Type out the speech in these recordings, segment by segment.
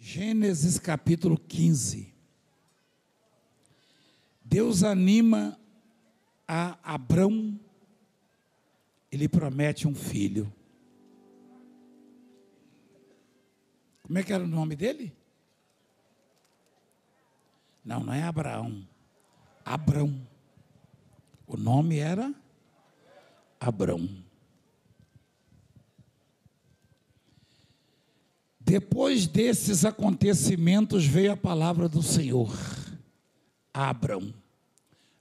Gênesis capítulo 15. Deus anima a Abrão, ele promete um filho. Como é que era o nome dele? Não é Abraão. Abrão. O nome era Abrão. Depois desses acontecimentos veio a palavra do Senhor a Abrão,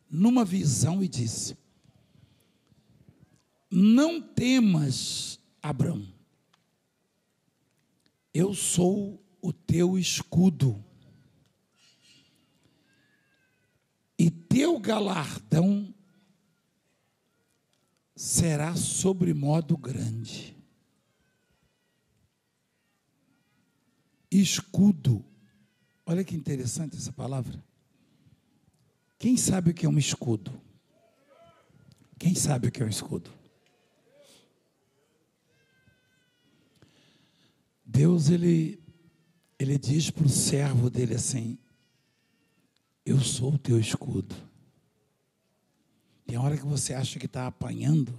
numa visão, e disse: não temas, Abrão, eu sou o teu escudo, e teu galardão será sobremodo grande. Escudo, olha que interessante essa palavra. Quem sabe o que é um escudo? Quem sabe o que é um escudo? Deus, ele diz para o servo dele assim: eu sou o teu escudo. Tem hora que você acha que está apanhando,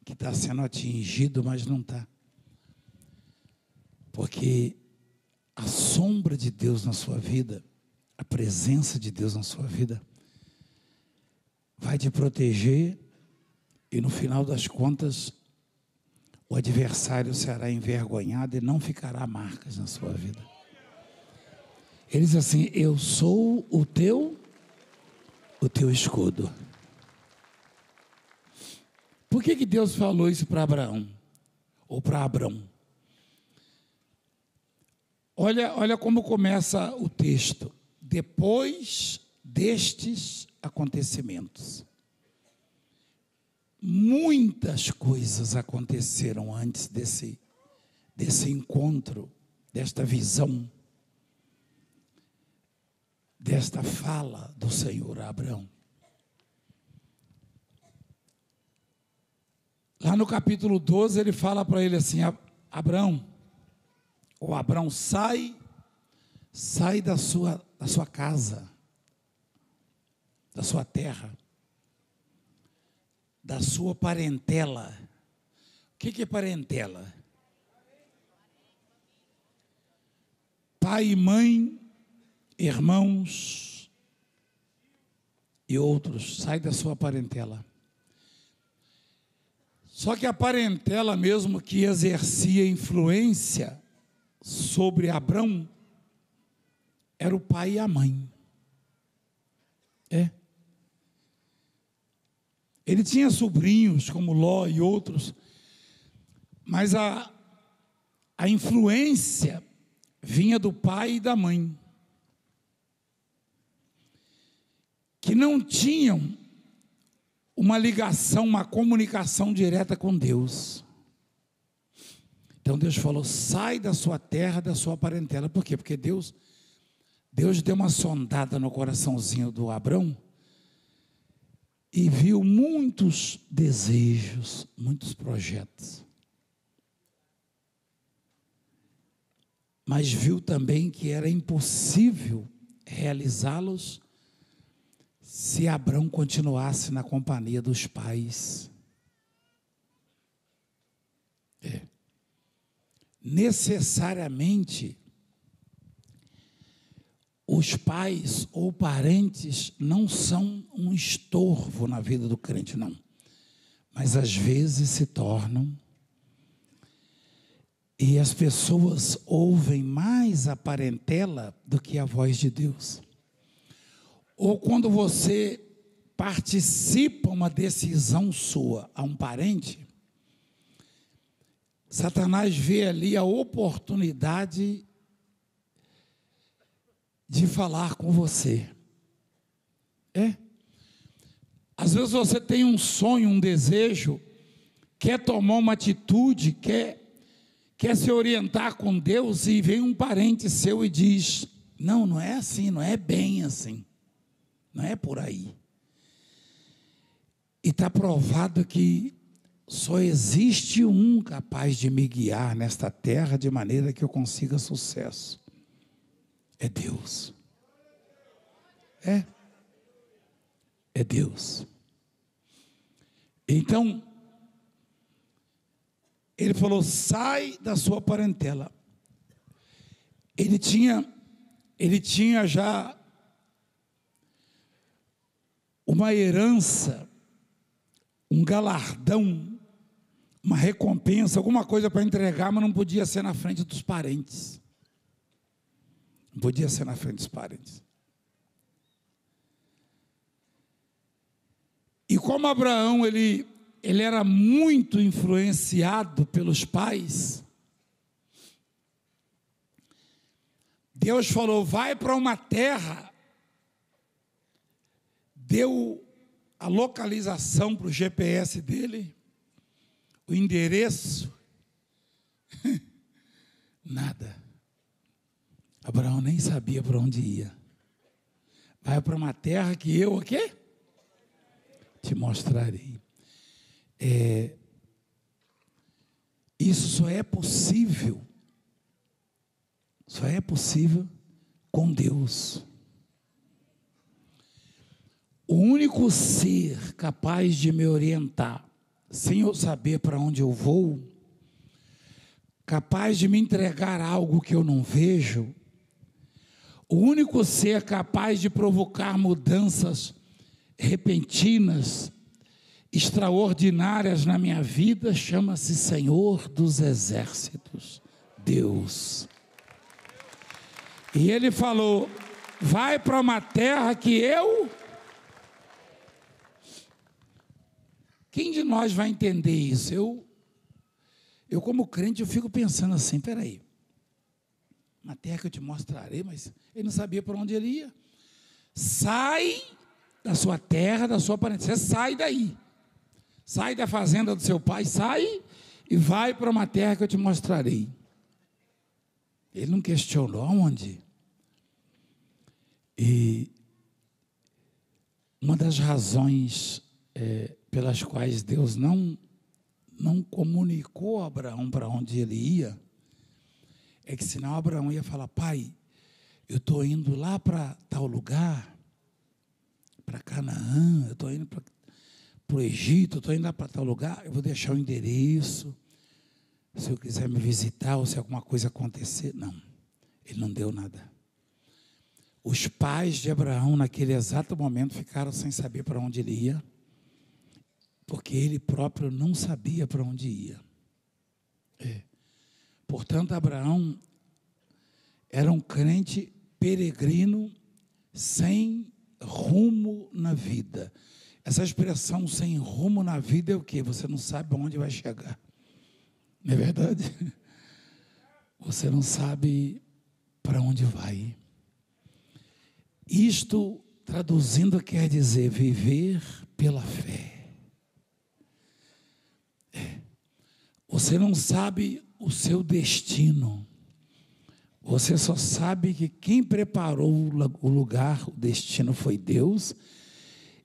que está sendo atingido, mas não está. Porque a sombra de Deus na sua vida, a presença de Deus na sua vida, vai te proteger, e no final das contas, o adversário será envergonhado e não ficará marcas na sua vida. Ele diz assim: eu sou o teu escudo. Por que Deus falou isso para Abraão? Ou para Abrão? Olha como começa o texto. Depois destes acontecimentos. Muitas coisas aconteceram antes desse encontro, desta visão, desta fala do Senhor a Abrão. Lá no capítulo 12, ele fala para ele assim: Abrão, sai da sua casa, da sua terra, da sua parentela. O que é parentela? Pai e mãe, irmãos e outros. Sai da sua parentela. Só que a parentela mesmo que exercia influência sobre Abrão era o pai e a mãe. Ele tinha sobrinhos como Ló e outros, mas a influência vinha do pai e da mãe, que não tinham uma ligação, uma comunicação direta com Deus. Então Deus falou: sai da sua terra, da sua parentela. Por quê? Porque Deus deu uma sondada no coraçãozinho do Abrão e viu muitos desejos, muitos projetos. Mas viu também que era impossível realizá-los se Abrão continuasse na companhia dos pais. Necessariamente, os pais ou parentes não são um estorvo na vida do crente, não. Mas às vezes se tornam. E as pessoas ouvem mais a parentela do que a voz de Deus. Ou quando você participa uma decisão sua a um parente, Satanás vê ali a oportunidade de falar com você. Às vezes você tem um sonho, um desejo, quer tomar uma atitude, quer se orientar com Deus, e vem um parente seu e diz: não é assim, não é bem assim. Não é por aí. E está provado que só existe um capaz de me guiar nesta terra de maneira que eu consiga sucesso. É Deus. É Deus. Então, ele falou: sai da sua parentela. Ele tinha já uma herança, um galardão, uma recompensa, alguma coisa para entregar, mas não podia ser na frente dos parentes. Não podia ser na frente dos parentes. E como Abraão, ele era muito influenciado pelos pais, Deus falou: vai para uma terra, deu a localização para o GPS dele, o endereço, nada. Abraão nem sabia para onde ia. Vai para uma terra que eu, o quê? Te mostrarei. Isso só é possível com Deus. O único ser capaz de me orientar, sem eu saber para onde eu vou, capaz de me entregar algo que eu não vejo, o único ser capaz de provocar mudanças repentinas, extraordinárias na minha vida, chama-se Senhor dos Exércitos, Deus. E ele falou: vai para uma terra que eu... Quem de nós vai entender isso? Eu como crente, eu fico pensando assim: peraí, uma terra que eu te mostrarei, mas ele não sabia para onde ele ia. Sai da sua terra, da sua parentela, você sai daí, sai da fazenda do seu pai, sai e vai para uma terra que eu te mostrarei. Ele não questionou aonde. E uma das razões pelas quais Deus não comunicou a Abraão para onde ele ia, é que senão Abraão ia falar: pai, eu estou indo lá para tal lugar, para Canaã, eu estou indo para o Egito, eu estou indo lá para tal lugar, eu vou deixar o endereço, se eu quiser me visitar, ou se alguma coisa acontecer. Não, ele não deu nada. Os pais de Abraão, naquele exato momento, ficaram sem saber para onde ele ia, porque ele próprio não sabia para onde ia. Portanto, Abraão era um crente peregrino, sem rumo na vida. Essa expressão sem rumo na vida é o quê? Você não sabe aonde vai chegar. Não é verdade? Você não sabe para onde vai. Isto, traduzindo, quer dizer viver pela fé. Você não sabe o seu destino. Você só sabe que quem preparou o lugar, o destino, foi Deus.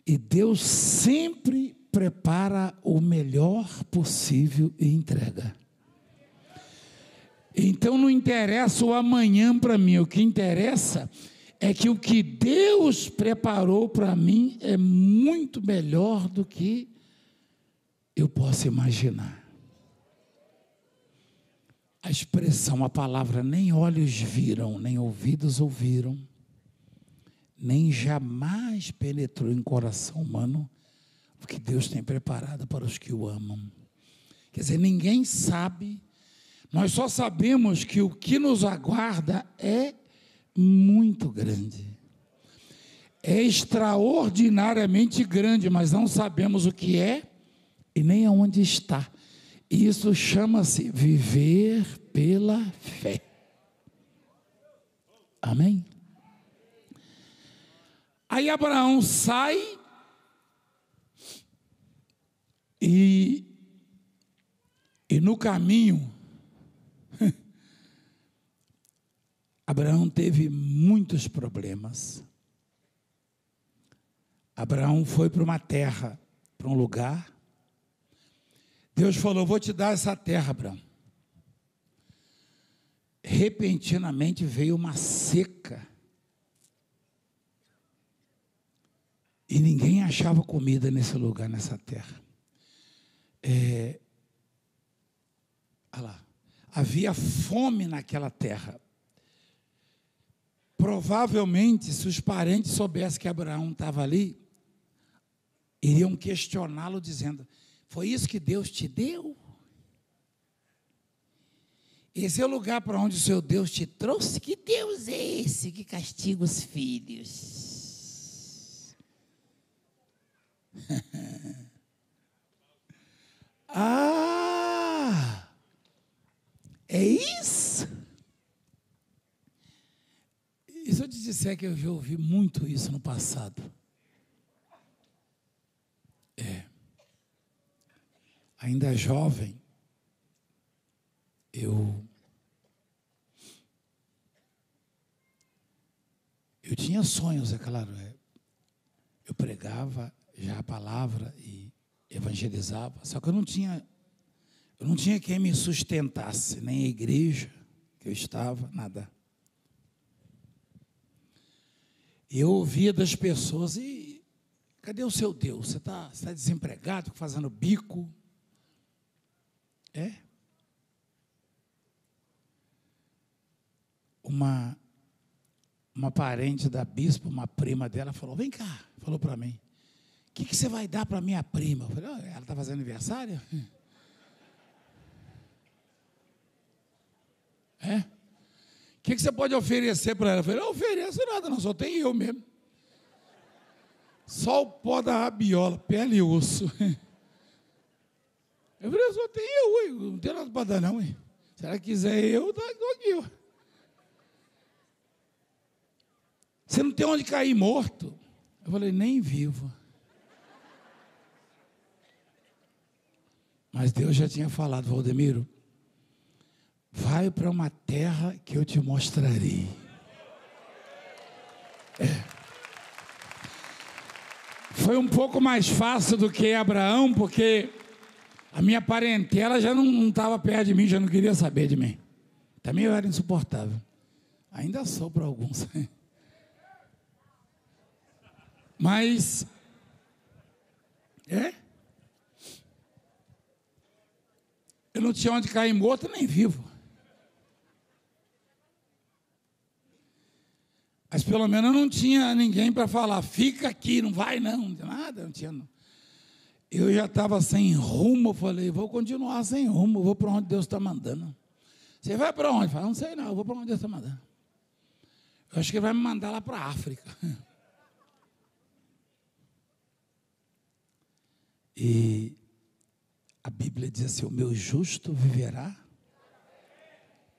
E Deus sempre prepara o melhor possível e entrega. Então não interessa o amanhã para mim, o que interessa é que o que Deus preparou para mim é muito melhor do que eu posso imaginar. A expressão, a palavra, nem olhos viram, nem ouvidos ouviram, nem jamais penetrou em coração humano o que Deus tem preparado para os que o amam. Quer dizer, ninguém sabe, nós só sabemos que o que nos aguarda é muito grande, é extraordinariamente grande, mas não sabemos o que é e nem aonde está. Isso chama-se viver pela fé. Amém? Aí Abraão sai e no caminho, Abraão teve muitos problemas. Abraão foi para uma terra, para um lugar. Deus falou: vou te dar essa terra, Abraão. repentinamente veio uma seca. E ninguém achava comida nesse lugar, nessa terra. Olha lá. Havia fome naquela terra. Provavelmente, se os parentes soubessem que Abraão estava ali, iriam questioná-lo dizendo: foi isso que Deus te deu? Esse é o lugar para onde o seu Deus te trouxe? Que Deus é esse que castiga os filhos? Ah, é isso? E se eu te disser que eu já ouvi muito isso no passado? Ainda jovem, eu tinha sonhos, é claro. Eu pregava já a palavra e evangelizava, só que eu não tinha quem me sustentasse, nem a igreja que eu estava, nada. E eu ouvia das pessoas: e cadê o seu Deus? Você está desempregado, fazendo bico? Uma parente da bispa, uma prima dela, falou: vem cá, falou para mim, o que você vai dar para minha prima? Eu falei: ela está fazendo aniversário? O que você pode oferecer para ela? Eu falei: não ofereço nada, não, só tenho eu mesmo. Só o pó da rabiola, pele e osso. Eu falei: só tenho eu, não tenho nada para dar não. Se ela quiser eu, estou aqui. Ó. Você não tem onde cair morto? Eu falei: nem vivo. Mas Deus já tinha falado: Valdemiro, vai para uma terra que eu te mostrarei. Foi um pouco mais fácil do que Abraão, porque a minha parentela já não estava perto de mim, já não queria saber de mim. Também eu era insuportável. Ainda sou para alguns. Mas, eu não tinha onde cair morto nem vivo. Mas pelo menos eu não tinha ninguém para falar: fica aqui, não vai não, nada, não tinha não. Eu já estava sem rumo, eu falei: vou continuar sem rumo, vou para onde Deus está mandando. Você vai para onde? Eu falei: não sei não, eu vou para onde Deus está mandando. Eu acho que Ele vai me mandar lá para a África. E a Bíblia diz assim: o meu justo viverá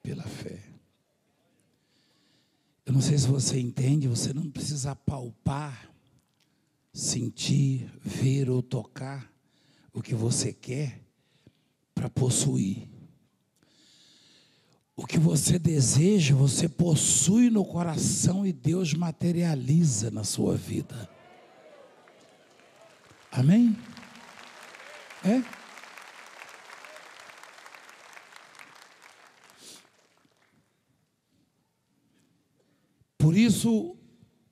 pela fé. Eu não sei se você entende, você não precisa palpar, sentir, ver ou tocar o que você quer para possuir. O que você deseja, você possui no coração e Deus materializa na sua vida. Amém? Por isso,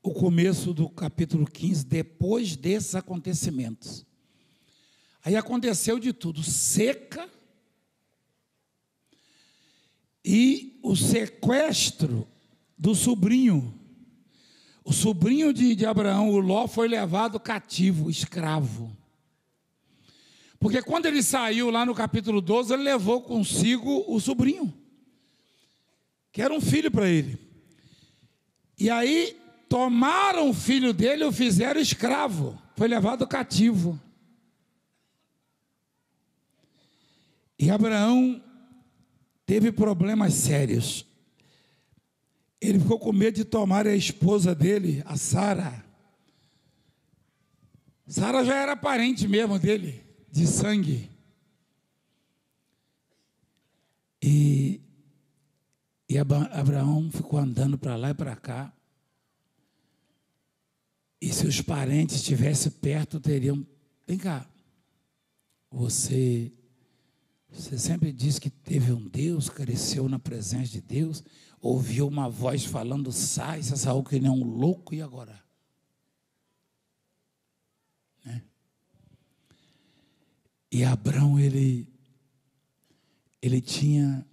o começo do capítulo 15, depois desses acontecimentos. Aí aconteceu de tudo: seca e o sequestro do sobrinho. O sobrinho de Abraão, o Ló, foi levado cativo, escravo. Porque quando ele saiu lá no capítulo 12, ele levou consigo o sobrinho, que era um filho para ele. E aí tomaram o filho dele e o fizeram escravo. Foi levado cativo. E Abraão teve problemas sérios. Ele ficou com medo de tomar a esposa dele, a Sara. Sara já era parente mesmo dele, de sangue. E Abraão ficou andando para lá e para cá. E se os parentes estivessem perto, teriam: vem cá, você Você sempre diz que teve um Deus, cresceu na presença de Deus, ouviu uma voz falando, sai, você saiu que nem um louco, e agora? Né? E Abraão, ele tinha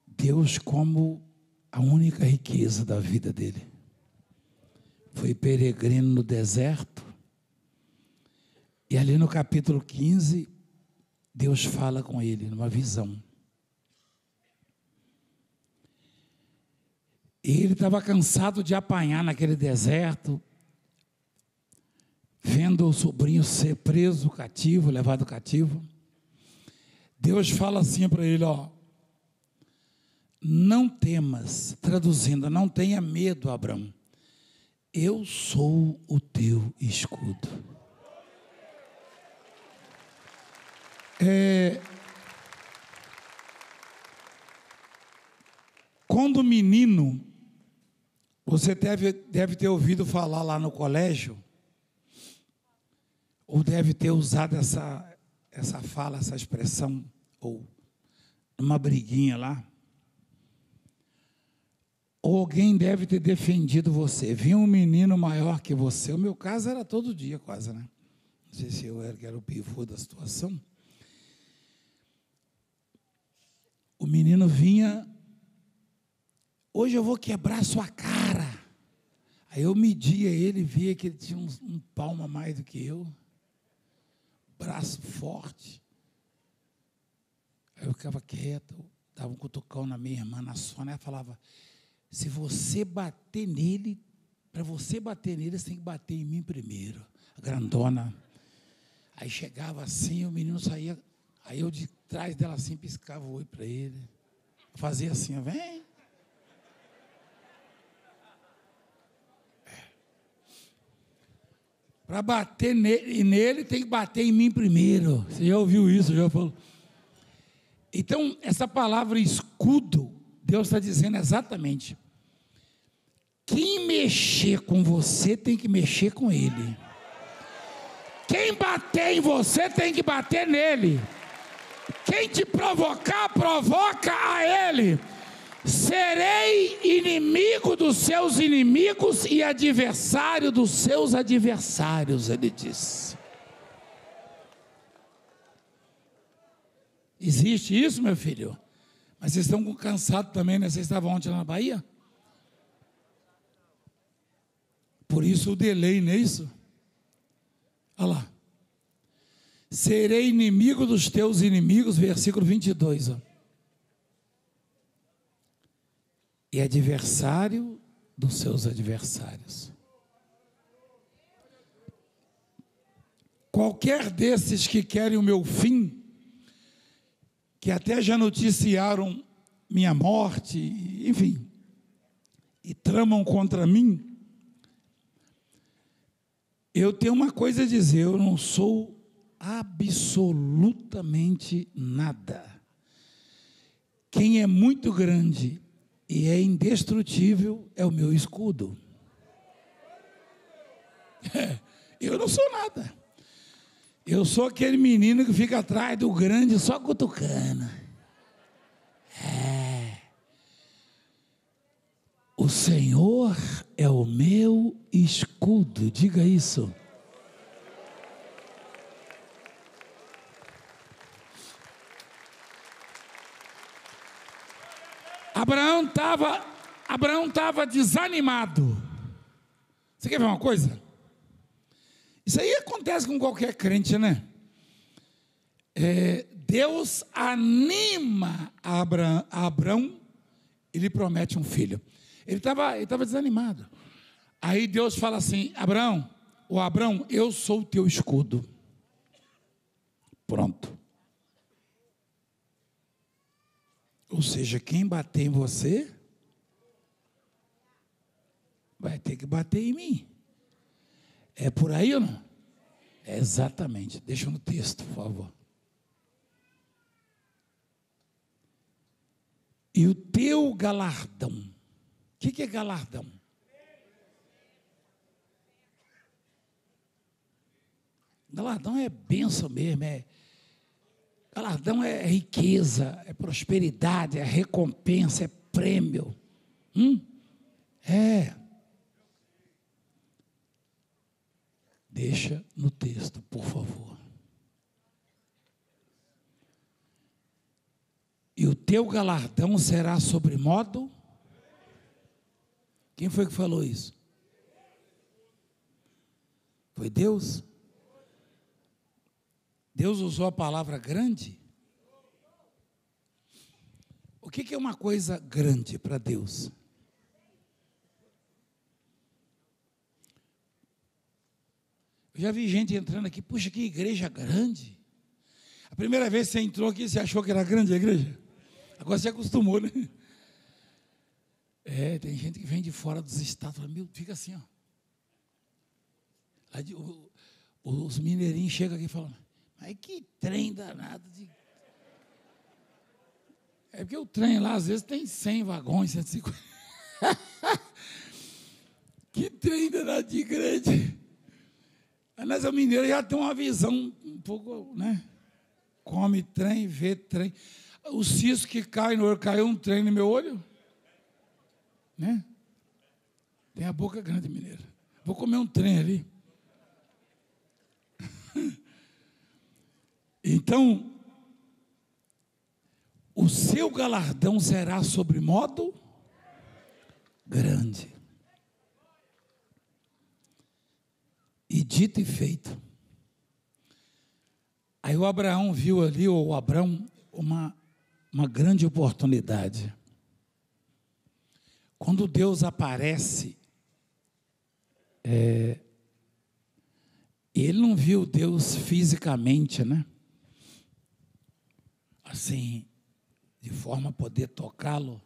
Deus como a única riqueza da vida dele. Foi peregrino no deserto, e ali no capítulo 15, Deus fala com ele numa visão. E ele estava cansado de apanhar naquele deserto, vendo o sobrinho ser preso, cativo, levado cativo. Deus fala assim para ele, ó, não temas, traduzindo, não tenha medo, Abraão, eu sou o teu escudo. Quando menino, você deve ter ouvido falar lá no colégio, ou deve ter usado essa fala, essa expressão, ou numa briguinha lá, ou alguém deve ter defendido você. Vinha um menino maior que você, o meu caso era todo dia quase, né? Não sei se eu era o pivô da situação. O menino vinha, hoje eu vou quebrar sua cara. Aí eu media ele, via que ele tinha um palmo a mais do que eu, braço forte. Aí eu ficava quieto, dava um cutucão na minha irmã, na Sônia, ela falava, se você bater nele, para você bater nele, você tem que bater em mim primeiro. A grandona. Aí chegava assim, o menino saía, aí eu de trás dela assim, piscava o olho para ele. Fazia assim, ó, vem. Para bater nele, tem que bater em mim primeiro. Você já ouviu isso? Já falou? Então, essa palavra escudo, Deus está dizendo exatamente, quem mexer com você tem que mexer com ele. Quem bater em você tem que bater nele. Quem te provocar, provoca a ele. Serei inimigo dos seus inimigos e adversário dos seus adversários, ele disse. Existe isso, meu filho? Mas vocês estão cansados também, né? Vocês estavam ontem lá na Bahia? Por isso o delay, não é isso? Olha lá. Serei inimigo dos teus inimigos, versículo 22, ó. E adversário dos seus adversários. Qualquer desses que querem o meu fim, que até já noticiaram minha morte, enfim, e tramam contra mim, eu tenho uma coisa a dizer, eu não sou absolutamente nada. Quem é muito grande e é indestrutível é o meu escudo. Eu não sou nada. Eu sou aquele menino que fica atrás do grande só cutucando. O Senhor é o meu escudo. Diga isso. Abraão estava desanimado. Você quer ver uma coisa? Isso aí acontece com qualquer crente, né? Deus anima Abraão e lhe promete um filho. Ele estava desanimado. Aí Deus fala assim, Abraão, eu sou o teu escudo. Pronto. Ou seja, quem bater em você, vai ter que bater em mim. É por aí ou não? É exatamente. Deixa no texto, por favor. E o teu galardão. O que é galardão? Galardão é bênção mesmo, Galardão é riqueza, é prosperidade, é recompensa, é prêmio. É. Deixa no texto, por favor. E o teu galardão será sobre modo? Quem foi que falou isso? Foi Deus? Deus usou a palavra grande? O que é uma coisa grande para Deus? Eu já vi gente entrando aqui, puxa, que igreja grande. A primeira vez que você entrou aqui, você achou que era grande a igreja? Agora você acostumou, né? É, tem gente que vem de fora dos estados, fala, meu, fica assim, ó. Os mineirinhos chegam aqui e falam, mas que trem danado. É porque o trem lá, às vezes, tem 100 vagões, 150. Que trem danado de grande. Mas o mineiro já tem uma visão um pouco, né? Come trem, vê trem. O cisco que cai no olho, caiu um trem no meu olho, né? Tem a boca grande, mineiro. Vou comer um trem ali. Então, o seu galardão será sobre modo grande. E dito e feito. Aí o Abraão viu ali, o Abrão, uma grande oportunidade. Quando Deus aparece, ele não viu Deus fisicamente, né? Assim, de forma a poder tocá-lo.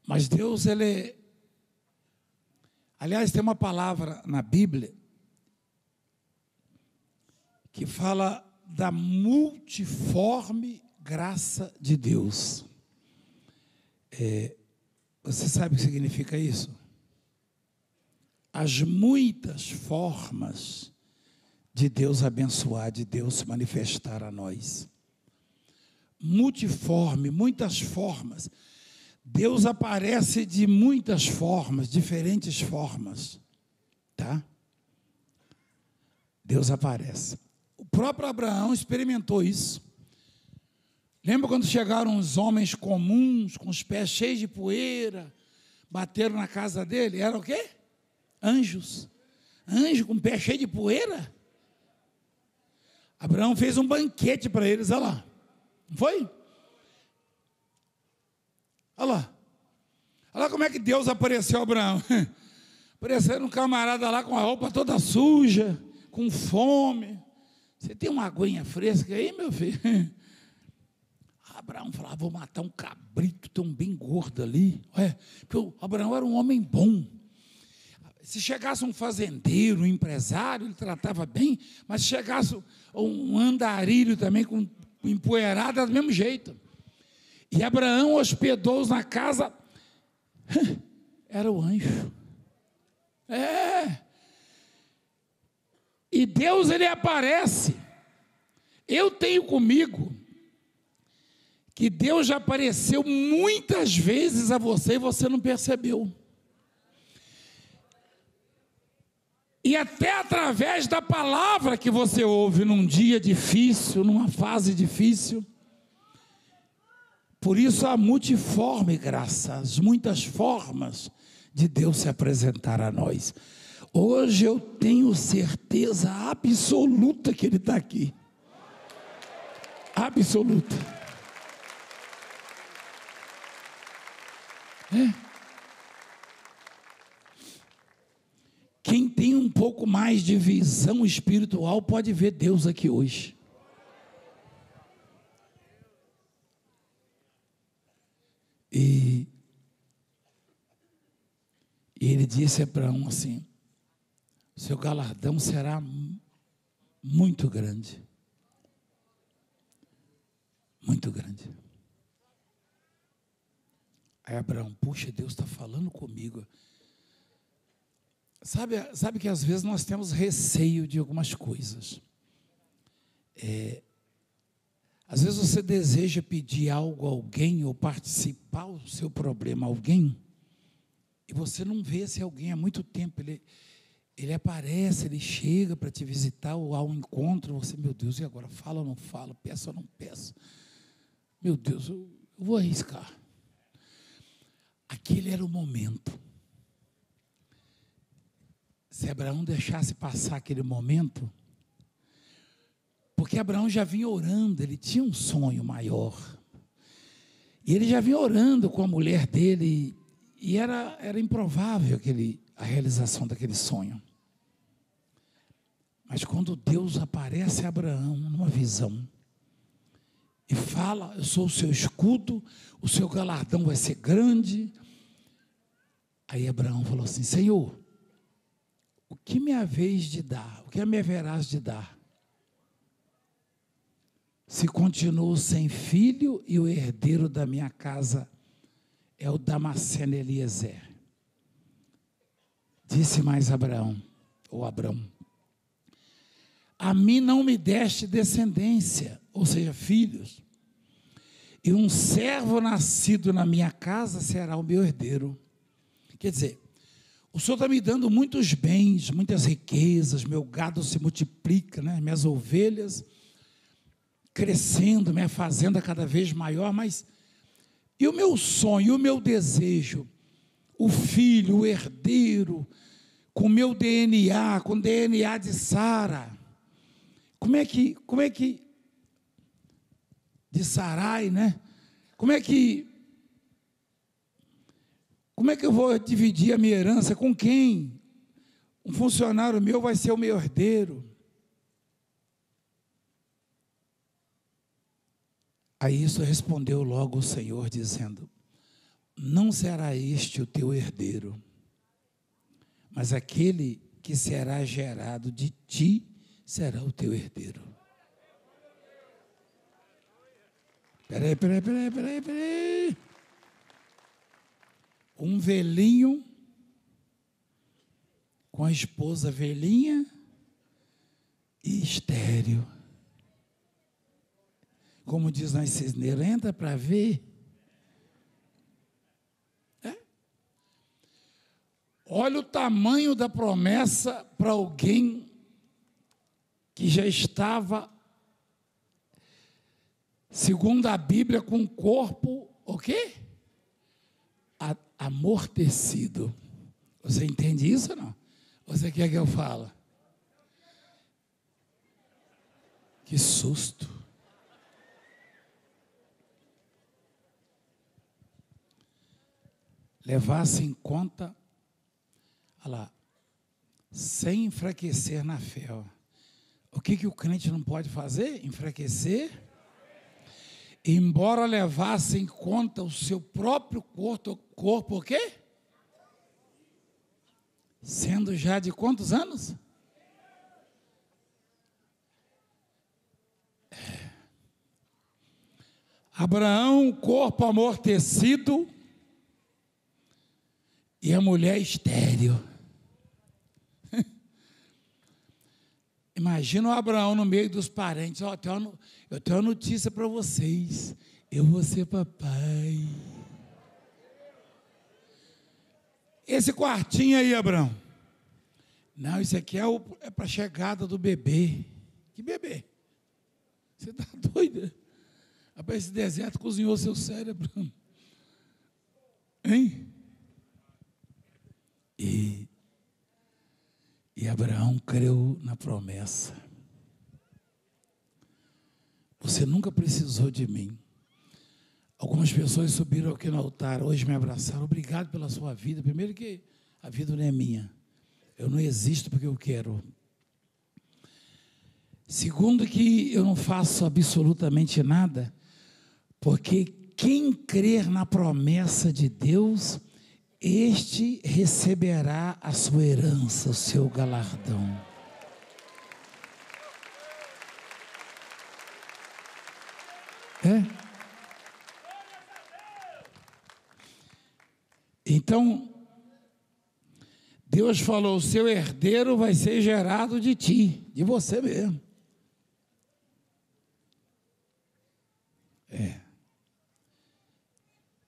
Mas Deus, aliás, tem uma palavra na Bíblia que fala da multiforme graça de Deus. Você sabe o que significa isso? As muitas formas de Deus abençoar, de Deus se manifestar a nós. Multiforme, muitas formas. Deus aparece de muitas formas, diferentes formas, tá? Deus aparece. O próprio Abraão experimentou isso. Lembra quando chegaram os homens comuns, com os pés cheios de poeira, bateram na casa dele? Era o quê? Anjos. Anjo com o pé cheio de poeira? Abraão fez um banquete para eles, olha lá. Não foi? Olha lá. Olha lá como é que Deus apareceu a Abraão. Apareceu um camarada lá com a roupa toda suja, com fome. Você tem uma aguinha fresca aí, meu filho? Abraão falava, vou matar um cabrito tão bem gordo ali. Porque o Abraão era um homem bom. Se chegasse um fazendeiro, um empresário, ele tratava bem, mas se chegasse um andarilho também, com empoeirado, era do mesmo jeito. E Abraão hospedou-os na casa, era o anjo. E Deus, ele aparece. Eu tenho comigo que Deus já apareceu muitas vezes a você e você não percebeu. E até através da palavra que você ouve num dia difícil, numa fase difícil. Por isso a multiforme graça, as muitas formas de Deus se apresentar a nós. Hoje eu tenho certeza absoluta que Ele está aqui. Absoluta. Quem tem um pouco mais de visão espiritual pode ver Deus aqui hoje. E ele disse a Abraão assim, seu galardão será muito grande. Muito grande. Aí Abraão, puxa, Deus está falando comigo. Sabe que às vezes nós temos receio de algumas coisas. Às vezes você deseja pedir algo a alguém ou participar do seu problema a alguém, e você não vê esse alguém há muito tempo. Ele aparece, ele chega para te visitar ou há um encontro, você, meu Deus, e agora? Fala ou não fala? Peço ou não peço? Meu Deus, eu vou arriscar. Aquele era o momento. Se Abraão deixasse passar aquele momento, porque Abraão já vinha orando, ele tinha um sonho maior. E ele já vinha orando com a mulher dele, e era improvável a realização daquele sonho. Mas quando Deus aparece a Abraão numa visão, e fala, eu sou o seu escudo, o seu galardão vai ser grande. Aí Abraão falou assim, Senhor, o que me haveis de dar? O que me haverás de dar? Se continuo sem filho e o herdeiro da minha casa é o Damasceno Eliezer. Disse mais Abraão, a mim não me deste descendência, ou seja, filhos, e um servo nascido na minha casa será o meu herdeiro. Quer dizer, o Senhor está me dando muitos bens, muitas riquezas, meu gado se multiplica, né? Minhas ovelhas crescendo, minha fazenda cada vez maior, mas e o meu sonho, o meu desejo, o filho, o herdeiro, com o meu DNA, com o DNA de Sara, como é que, de Sarai, né? Como é que eu vou dividir a minha herança? Com quem? Um funcionário meu vai ser o meu herdeiro. Aí isso respondeu logo o Senhor, dizendo, não será este o teu herdeiro, mas aquele que será gerado de ti será o teu herdeiro. Peraí. Um velhinho com a esposa velhinha e estéril. Como diz na Cisneira, entra para ver. Olha o tamanho da promessa para alguém que já estava, segundo a Bíblia, com o corpo, o quê? Amortecido. Você entende isso ou não? Você quer que eu fale? Que susto. Levasse em conta, olha lá, sem enfraquecer na fé. Ó. O que o crente não pode fazer? Enfraquecer. Embora levasse em conta o seu próprio corpo o quê? Sendo já de quantos anos? Abraão, corpo amortecido, e a mulher estéril. Imagina o Abraão no meio dos parentes. Eu tenho uma notícia para vocês. Eu vou ser papai. Esse quartinho aí, Abraão. Não, isso aqui é para a chegada do bebê. Que bebê? Você está doido? Rapaz, esse deserto cozinhou seu cérebro. Hein? E Abraão creu na promessa. Você nunca precisou de mim. Algumas pessoas subiram aqui no altar, hoje me abraçaram. Obrigado pela sua vida. Primeiro que a vida não é minha. Eu não existo porque eu quero. Segundo que eu não faço absolutamente nada, porque quem crer na promessa de Deus, este receberá a sua herança, o seu galardão. Então, Deus falou, o seu herdeiro vai ser gerado de ti, de você mesmo.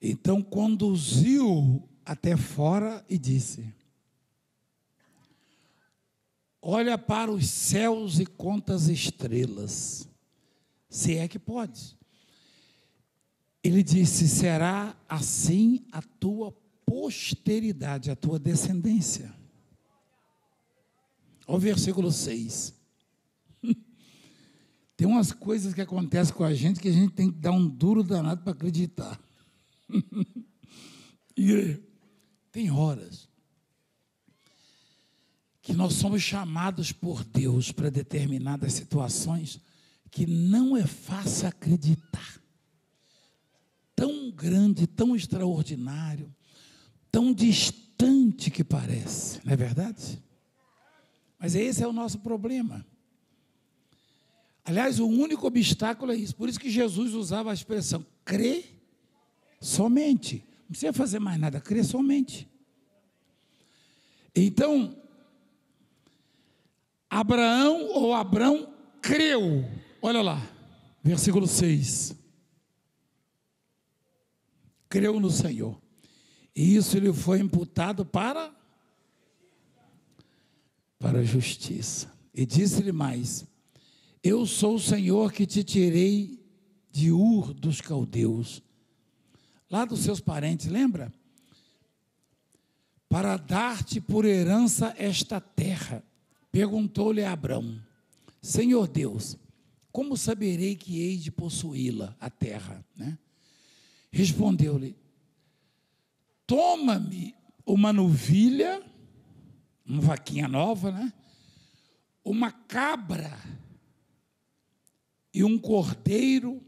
Então conduziu até fora e disse: olha para os céus e conta as estrelas, se é que pode. Ele disse: será assim a tua posteridade, a tua descendência. Olha o versículo 6. Tem umas coisas que acontecem com a gente que a gente tem que dar um duro danado para acreditar. E tem horas que nós somos chamados por Deus para determinadas situações que não é fácil acreditar. Tão grande, tão extraordinário, tão distante que parece, não é verdade? Mas esse é o nosso problema. Aliás, o único obstáculo é isso. Por isso que Jesus usava a expressão: crê somente. Não precisa fazer mais nada, crê somente. Então, Abraão creu. Olha lá, versículo 6. Creu no Senhor. E isso lhe foi imputado para a justiça. E disse-lhe mais: eu sou o Senhor que te tirei de Ur dos caldeus, lá dos seus parentes, lembra? Para dar-te por herança esta terra. Perguntou-lhe a Abrão: Senhor Deus, como saberei que hei de possuí-la, a terra? Né? Respondeu-lhe: toma-me uma novilha, uma vaquinha nova, né? Uma cabra e um cordeiro,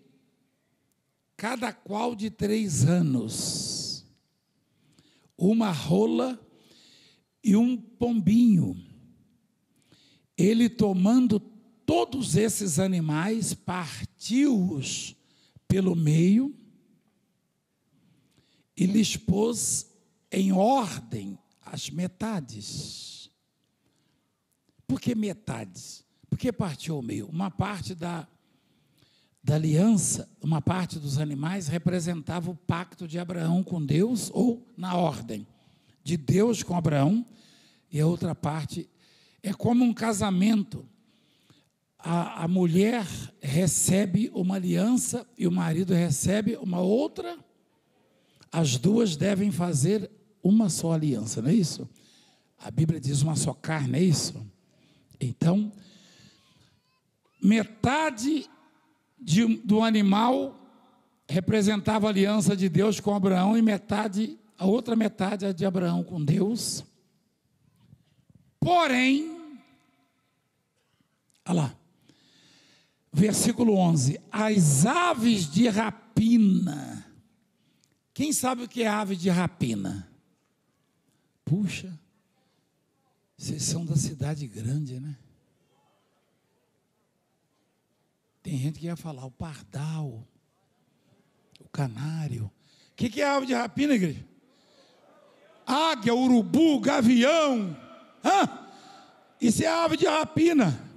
cada qual de 3 anos, uma rola e um pombinho. Ele, tomando todos esses animais, partiu-os pelo meio e lhes pôs em ordem as metades. Por que metades? Porque partiu ao meio. Uma parte da aliança, uma parte dos animais representava o pacto de Abraão com Deus, ou na ordem de Deus com Abraão, e a outra parte é como um casamento. A mulher recebe uma aliança e o marido recebe uma outra. As duas devem fazer uma só aliança, não é isso? A Bíblia diz uma só carne, é isso? Então, metade do animal representava a aliança de Deus com Abraão e a outra metade a de Abraão com Deus. Porém, olha lá, versículo 11, as aves de rapina. Quem sabe o que é ave de rapina? Puxa, vocês são da cidade grande, né? Tem gente que ia falar o pardal, o canário. O que é ave de rapina, igreja? Águia, urubu, gavião. Isso é ave de rapina.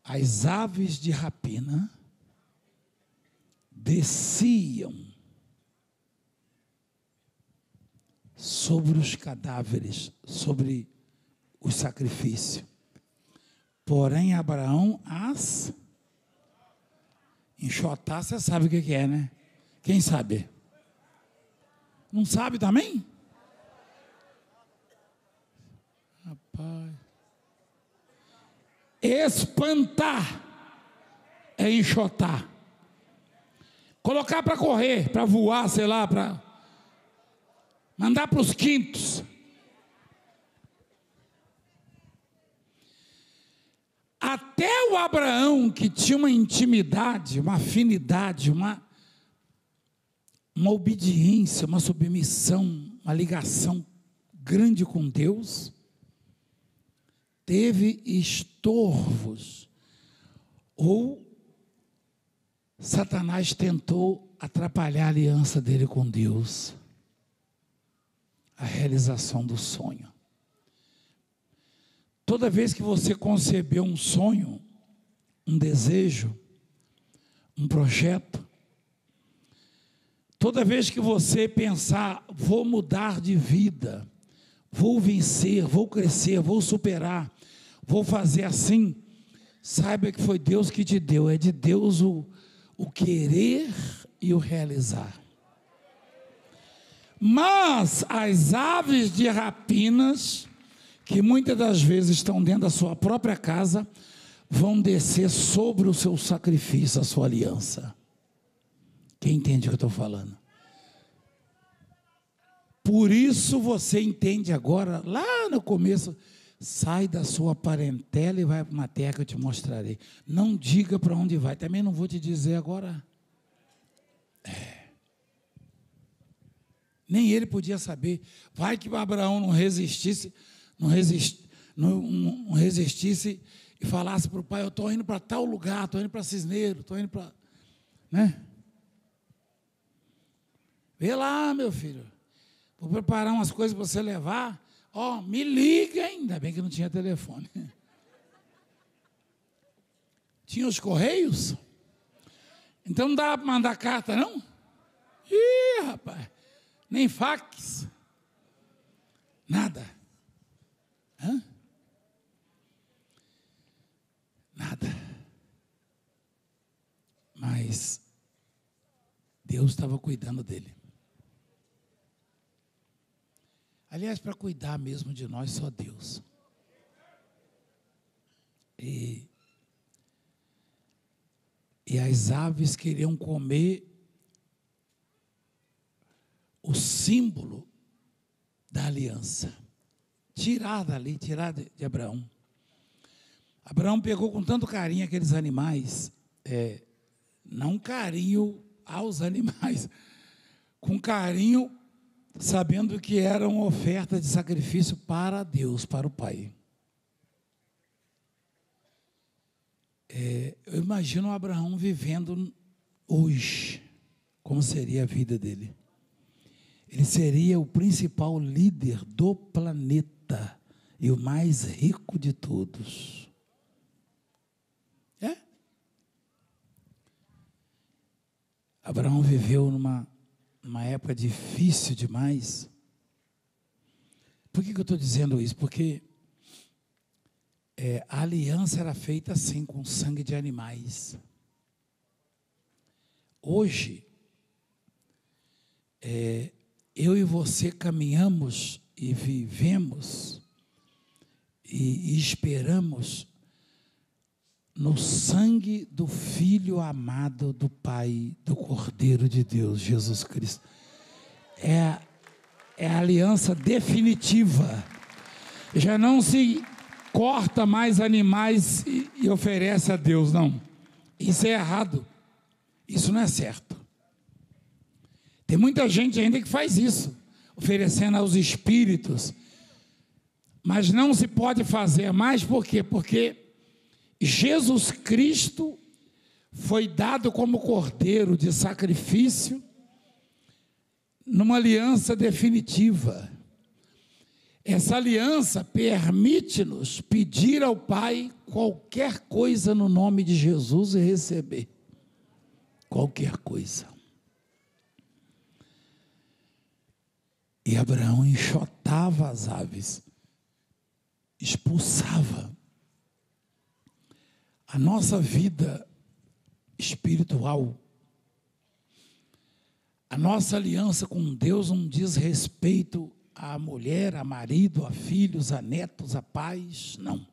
As aves de rapina desciam sobre os cadáveres, sobre o sacrifício. Porém, Abraão as enxotar, você sabe o que é, né? Quem sabe? Não sabe também? Rapaz. Espantar é enxotar. Colocar para correr, para voar, sei lá, para mandar para os quintos. Até o Abraão, que tinha uma intimidade, uma afinidade, uma obediência, uma submissão, uma ligação grande com Deus, teve estorvos, ou Satanás tentou atrapalhar a aliança dele com Deus, a realização do sonho. Toda vez que você concebeu um sonho, um desejo, um projeto. Toda vez que você pensar, vou mudar de vida, vou vencer, vou crescer, vou superar, vou fazer assim, saiba que foi Deus que te deu, é de Deus o querer e o realizar. Mas as aves de rapinas, que muitas das vezes estão dentro da sua própria casa, vão descer sobre o seu sacrifício, a sua aliança. Quem entende o que eu estou falando? Por isso você entende agora, lá no começo, sai da sua parentela e vai para uma terra que eu te mostrarei. Não diga para onde vai, também não vou te dizer agora. Nem ele podia saber. Vai que Abraão não resistisse e falasse para o pai, eu estou indo para tal lugar, estou indo para Cisneiro, estou indo para... Né? Vê lá, meu filho, vou preparar umas coisas para você levar, me liga, ainda bem que não tinha telefone. Tinha os correios? Então não dava para mandar carta, não? Ih, rapaz, nem fax, nada. Hã? Nada. Mas Deus estava cuidando dele. Aliás, para cuidar mesmo de nós, só Deus. E as aves queriam comer o símbolo da aliança. Tirar dali, tirar de Abraão. Abraão pegou com tanto carinho aqueles animais, não carinho aos animais, com carinho, sabendo que era uma oferta de sacrifício para Deus, para o Pai. Eu imagino o Abraão vivendo hoje, como seria a vida dele. Ele seria o principal líder do planeta e o mais rico de todos. Abraão viveu numa época difícil demais. Por que eu estou dizendo isso? Porque a aliança era feita assim, com sangue de animais. Hoje, eu e você caminhamos e vivemos e esperamos no sangue do Filho amado do Pai, do Cordeiro de Deus, Jesus Cristo. É a aliança definitiva. Já não se corta mais animais e oferece a Deus, não. Isso é errado. Isso não é certo. Tem muita gente ainda que faz isso, oferecendo aos espíritos. Mas não se pode fazer mais, por quê? Porque Jesus Cristo foi dado como cordeiro de sacrifício numa aliança definitiva. Essa aliança permite-nos pedir ao Pai qualquer coisa no nome de Jesus e receber. Qualquer coisa. E Abraão enxotava as aves, expulsava. A nossa vida espiritual, a nossa aliança com Deus não diz respeito a mulher, a marido, a filhos, a netos, a pais, não.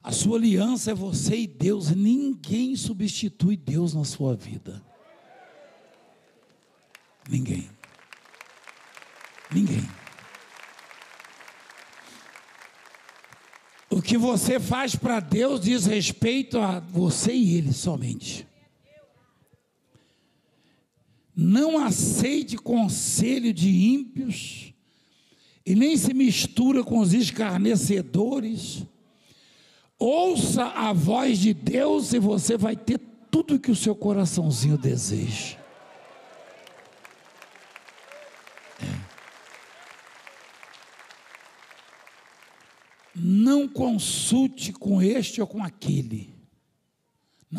A sua aliança é você e Deus, ninguém substitui Deus na sua vida. Ninguém. Ninguém. O que você faz para Deus diz respeito a você e Ele somente. Não aceite conselho de ímpios e nem se mistura com os escarnecedores. Ouça a voz de Deus e você vai ter tudo que o seu coraçãozinho deseja. Não consulte com este ou com aquele.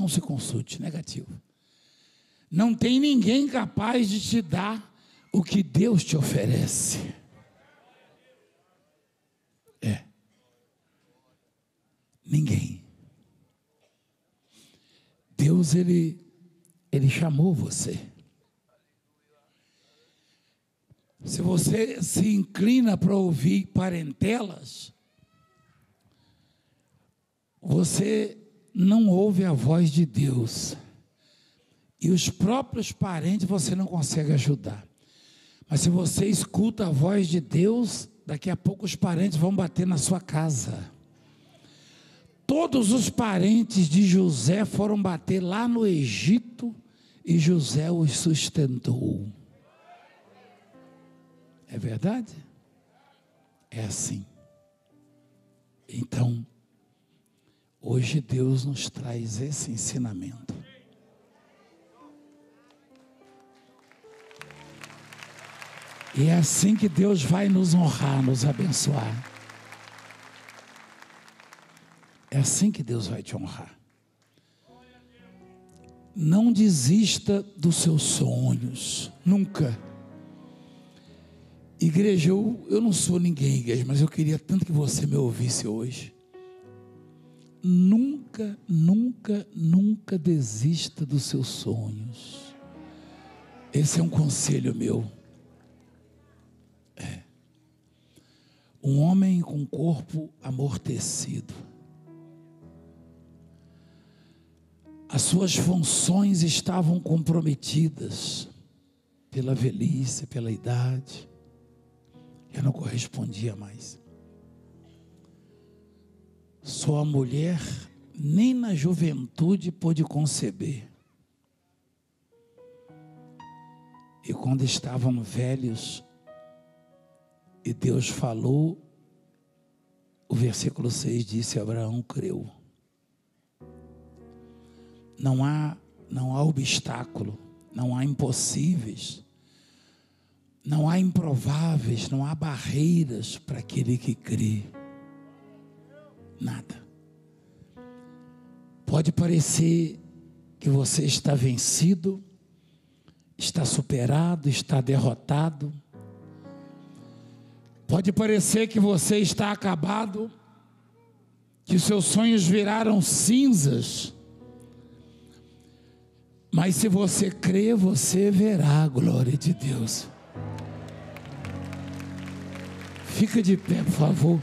não se consulte, negativo. Não tem ninguém capaz de te dar o que Deus te oferece. Ninguém. Deus, Ele chamou você. Se você se inclina para ouvir parentelas, você não ouve a voz de Deus. E os próprios parentes você não consegue ajudar. Mas se você escuta a voz de Deus, daqui a pouco os parentes vão bater na sua casa. Todos os parentes de José foram bater lá no Egito e José os sustentou. É verdade? É assim. Então, hoje Deus nos traz esse ensinamento. E é assim que Deus vai nos honrar, nos abençoar. É assim que Deus vai te honrar. Não desista dos seus sonhos, nunca. Igreja, eu não sou ninguém, igreja, mas eu queria tanto que você me ouvisse hoje. Nunca, nunca, nunca desista dos seus sonhos. Esse é um conselho meu. Um homem com corpo amortecido. As suas funções estavam comprometidas pela velhice, pela idade. Já não correspondia mais. Sua mulher nem na juventude pôde conceber. E quando estavam velhos, e Deus falou, o versículo 6 disse: Abraão creu. Não há obstáculo, não há impossíveis, não há improváveis, não há barreiras para aquele que crê. Nada. Pode parecer que você está vencido, está superado, está derrotado. Pode parecer que você está acabado, que seus sonhos viraram cinzas. Mas se você crê, você verá a glória de Deus. Fica de pé, por favor.